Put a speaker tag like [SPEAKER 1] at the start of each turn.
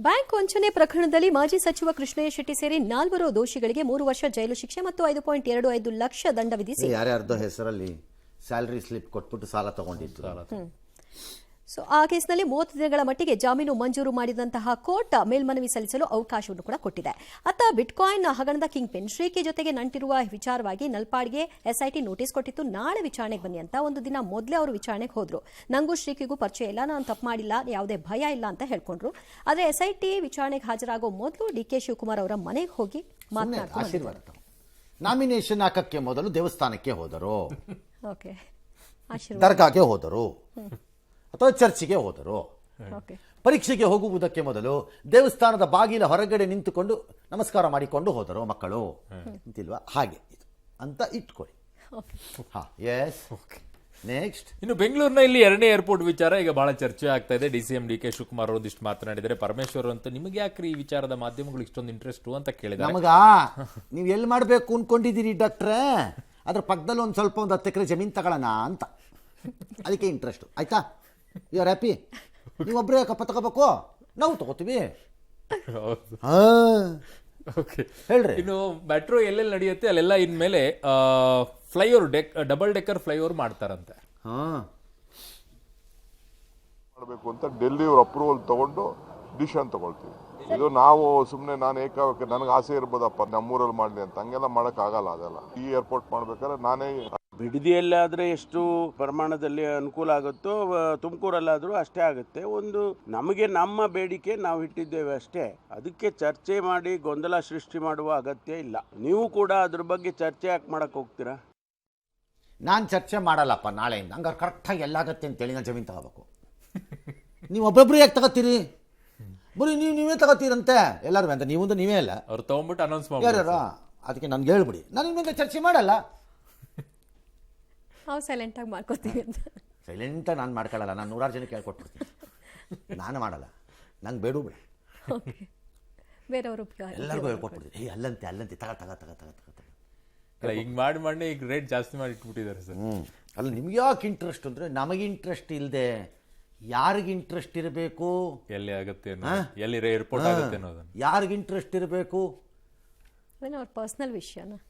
[SPEAKER 1] Bank ವಂಚನೆ ಪ್ರಕರಣದಲ್ಲಿ ಮಾಜಿ ಸಚಿವ ಕೃಷ್ಣಯ್ಯ ಶೆಟ್ಟಿ ಸೇರಿ 4 ದೋಷಿಗಳಿಗೆ 3 ವರ್ಷ ಜೈಲು ಶಿಕ್ಷೆ ಮತ್ತು 5.25 ಲಕ್ಷ ದಂಡ ವಿಧಿಸಿ
[SPEAKER 2] ಯಾರ್ಯಾರ್ದೋ ಹೆಸರಲ್ಲಿ ಸ್ಯಾಲರಿ ಸ್ಲಿಪ್ ಕೊಟ್ಬಿಟ್ಟು ಸಾಲ ತಗೊಂಡಿತ್ತು.
[SPEAKER 1] ಸೊ ಆ ಕೇಸ್ನಲ್ಲಿ 30 ದಿನಗಳ ಮಟ್ಟಿಗೆ ಜಾಮೀನು ಮಂಜೂರು ಮಾಡಿದಂತಹ ಕೋರ್ಟ್ ಮೇಲ್ಮನವಿ ಸಲ್ಲಿಸಲು ಅವಕಾಶವನ್ನು ಕೂಡ ಕೊಟ್ಟಿದೆ. ಅತ್ತ ಬಿಟ್ಕಾಯಿನ್ ಹಗರಣದ ಕಿಂಗ್ ಪಿನ್ ಶ್ರೀಕಿ ಜೊತೆಗೆ ನಂಟಿರುವ ವಿಚಾರವಾಗಿ ನಲ್ಪಾಡ್ಗೆ ಎಸ್ಐಟಿ ನೋಟಿಸ್ ಕೊಟ್ಟಿತ್ತು. ನಾಳೆ ವಿಚಾರಣೆಗೆ ಬನ್ನಿ ಅಂತ ಒಂದು ದಿನ ಮೊದಲೇ ಅವರು ವಿಚಾರಣೆಗೆ ಹೋದ್ರು. ನಂಗೂ ಶ್ರೀಕಿಗೂ ಪರಿಚಯ ಇಲ್ಲ, ನಾನು ತಪ್ಪು ಮಾಡಿಲ್ಲ, ಯಾವುದೇ ಭಯ ಇಲ್ಲ ಅಂತ ಹೇಳ್ಕೊಂಡ್ರು. ಆದರೆ ಎಸ್ಐಟಿ ವಿಚಾರಣೆಗೆ ಹಾಜರಾಗೋ ಮೊದಲು ಡಿಕೆ ಶಿವಕುಮಾರ್ ಅವರ ಮನೆಗೆ ಹೋಗಿ ಮಾತನಾಡ್ತಾರೆ.
[SPEAKER 2] ನಾಮಿನೇಷನ್ ಹಾಕಕ್ಕೆ ಮೊದಲು ದೇವಸ್ಥಾನಕ್ಕೆ ಹೋದರು,
[SPEAKER 1] ಓಕೆ,
[SPEAKER 2] ದರ್ಗಾಗೆ ಹೋದರು ಅಥವಾ ಚರ್ಚಿಗೆ ಹೋದರು. ಪರೀಕ್ಷೆಗೆ ಹೋಗುವುದಕ್ಕೆ ಮೊದಲು ದೇವಸ್ಥಾನದ ಬಾಗಿಲ ಹೊರಗಡೆ ನಿಂತುಕೊಂಡು ನಮಸ್ಕಾರ ಮಾಡಿಕೊಂಡು ಹೋದರು ಮಕ್ಕಳು ಅಂತಿಲ್ವಾ, ಹಾಗೆ ಇದು ಅಂತ ಇಟ್ಕೊಳ್ಳಿ. ನೆಕ್ಸ್ಟ್,
[SPEAKER 3] ಇನ್ನು ಬೆಂಗಳೂರಿನಲ್ಲಿ 2ನೇ ಏರ್ಪೋರ್ಟ್ ವಿಚಾರ ಈಗ ಬಹಳ ಚರ್ಚೆ ಆಗ್ತಾ ಇದೆ. ಡಿಸಿಎಂ ಡಿಕೆ ಶಿವಕುಮಾರ್ ಒಂದಿಷ್ಟು ಮಾತನಾಡಿದರೆ. ಪರಮೇಶ್ವರ್ ಅಂತ ನಿಮಗೆ ಯಾಕ್ರಿ ಈ ವಿಚಾರದ ಮಾಧ್ಯಮಗಳು ಇಷ್ಟೊಂದು ಇಂಟ್ರೆಸ್ಟ್ ಅಂತ ಕೇಳಿದ್ರೆ,
[SPEAKER 2] ನಮಗ ನೀವು ಎಲ್ಲಿ ಮಾಡಬೇಕು ಅನ್ಕೊಂಡಿದ್ದೀರಿ ಡಾಕ್ಟ್ರೇ, ಅದ್ರ ಪಕ್ಕದಲ್ಲಿ ಒಂದು ಸ್ವಲ್ಪ 10 ಎಕರೆ ಜಮೀನು ತಗೊಳ್ಳೋಣ ಅಂತ, ಅದಕ್ಕೆ ಇಂಟ್ರೆಸ್ಟ್. ಆಯ್ತಾ, ಯು ಆರ್ ಹ್ಯಾಪಿ? ನೀವೊಬ್ಬರೇ ಕಪ್ಪ ತಗೋಬೇಕು, ನಾವು ತಗೋತೀವಿ. ಹೇಳ್ರಿ,
[SPEAKER 3] ಇನ್ನು ಮೆಟ್ರೋ ಎಲ್ಲೆಲ್ಲಿ ನಡೆಯುತ್ತೆ ಅಲ್ಲೆಲ್ಲ ಇನ್ಮೇಲೆ ಫ್ಲೈಓವರ್ ಡಬಲ್ ಡೆಕ್ಕರ್ ಫ್ಲೈಓವರ್ ಮಾಡ್ತಾರಂತೆ.
[SPEAKER 4] ಮಾಡಬೇಕು ಅಂತ ಡೆಲ್ಲಿ ಅವ್ರ ಅಪ್ರೂವಲ್ ತಗೊಂಡು ಡಿಸಿಷನ್ ತಗೊಳ್ತೀವಿ. ಇದು ನಾವು ಸುಮ್ಮನೆ ನಾನು ಏಕಾಏಕಿ ನನಗೆ ಆಸೆ ಇರ್ಬೋದಪ್ಪ ನಮ್ಮೂರಲ್ಲಿ ಮಾಡಲಿ ಅಂತ, ಹಂಗೆಲ್ಲ ಮಾಡೋಕ್ಕಾಗಲ್ಲ. ಅದೆಲ್ಲ ಈ ಏರ್ಪೋರ್ಟ್ ಮಾಡ್ಬೇಕಾದ್ರೆ ನಾನೇ
[SPEAKER 5] ಬಿಡದಿಯಲ್ಲಾದರೆ ಎಷ್ಟು ಪ್ರಮಾಣದಲ್ಲಿ ಅನುಕೂಲ ಆಗುತ್ತೋ ತುಮಕೂರಲ್ಲಾದರೂ ಅಷ್ಟೇ ಆಗುತ್ತೆ. ಒಂದು ನಮಗೆ ನಮ್ಮ ಬೇಡಿಕೆ ನಾವು ಇಟ್ಟಿದ್ದೇವೆ ಅಷ್ಟೇ, ಅದಕ್ಕೆ ಚರ್ಚೆ ಮಾಡಿ ಗೊಂದಲ ಸೃಷ್ಟಿ ಮಾಡುವ ಅಗತ್ಯ ಇಲ್ಲ. ನೀವು ಕೂಡ ಅದ್ರ ಬಗ್ಗೆ ಚರ್ಚೆ ಯಾಕೆ ಮಾಡಕ್ಕೆ ಹೋಗ್ತೀರಾ?
[SPEAKER 2] ನಾನು ಚರ್ಚೆ ಮಾಡಲ್ಲಪ್ಪ ನಾಳೆಯಿಂದ. ಹಂಗಾರೆ ಕರೆಕ್ಟಾಗಿ ಎಲ್ಲಾಗತ್ತೆ ಅಂತೇಳಿ ನಾನು ಜಮೀನು ತಗೋಬೇಕು. ನೀವು ಒಬ್ಬೊಬ್ರು ಯಾಕೆ ತಗೋತೀರಿ? ಬರೀ ನೀವೇ ತಗೋತೀರಂತೆ ಎಲ್ಲರೂ ಅಂತ. ನೀವೇ ಅಲ್ಲ,
[SPEAKER 3] ಅವ್ರು ತಗೊಂಡ್ಬಿಟ್ಟು ಅನೌನ್ಸ್
[SPEAKER 2] ಯಾರ್ಯಾರ, ಅದಕ್ಕೆ ನನ್ಗೆ ಹೇಳ್ಬಿಡಿ, ನಾನು ಇನ್ಮೇಲೆ ಚರ್ಚೆ ಮಾಡಲ್ಲ.
[SPEAKER 1] ನಾವು ಸೈಲೆಂಟಾಗಿ ಮಾಡ್ಕೋತೀವಿ ಅಂತ.
[SPEAKER 2] ಸೈಲೆಂಟಾಗಿ ನಾನು ಮಾಡ್ಕೊಳ್ಳಲ್ಲ, ನಾನು 100 ಜನಕ್ಕೆ ಹೇಳ್ಕೊಟ್ಬಿಡ್ತೀನಿ. ನಾನು ಮಾಡಲ್ಲ, ನಂಗೆ ಬೇಡ ಬಿಡ,
[SPEAKER 1] ಬೇರೆಯವರು
[SPEAKER 2] ಎಲ್ಲರಿಗೂ ಹೇಳ್ಕೊಟ್ಬಿಡ್ತೀನಿ. ಅಲ್ಲಂತೆ ತಗ
[SPEAKER 3] ಹಿಂಗ್ ಮಾಡಿ ಈಗ ರೇಟ್ ಜಾಸ್ತಿ ಮಾಡಿ ಇಟ್ಬಿಟ್ಟಿದ್ದಾರೆ ಸರ್.
[SPEAKER 2] ಅಲ್ಲ, ನಿಮ್ಗೆ ಯಾಕೆ ಇಂಟ್ರೆಸ್ಟ್ ಅಂದರೆ, ನಮಗೆ ಇಂಟ್ರೆಸ್ಟ್ ಇಲ್ಲದೆ ಯಾರಿಗೆ ಇಂಟ್ರೆಸ್ಟ್ ಇರಬೇಕು?
[SPEAKER 3] ಎಲ್ಲಿ ಆಗುತ್ತೆ, ಎಲ್ಲಿ ಏರ್ಪೋರ್ಟ್ ಆಗುತ್ತೆ ಅನ್ನೋದನ್ನ
[SPEAKER 2] ಯಾರಿಗೆ ಇಂಟ್ರೆಸ್ಟ್ ಇರಬೇಕು?
[SPEAKER 1] ಅವ್ರ ಪರ್ಸನಲ್ ವಿಷಯನ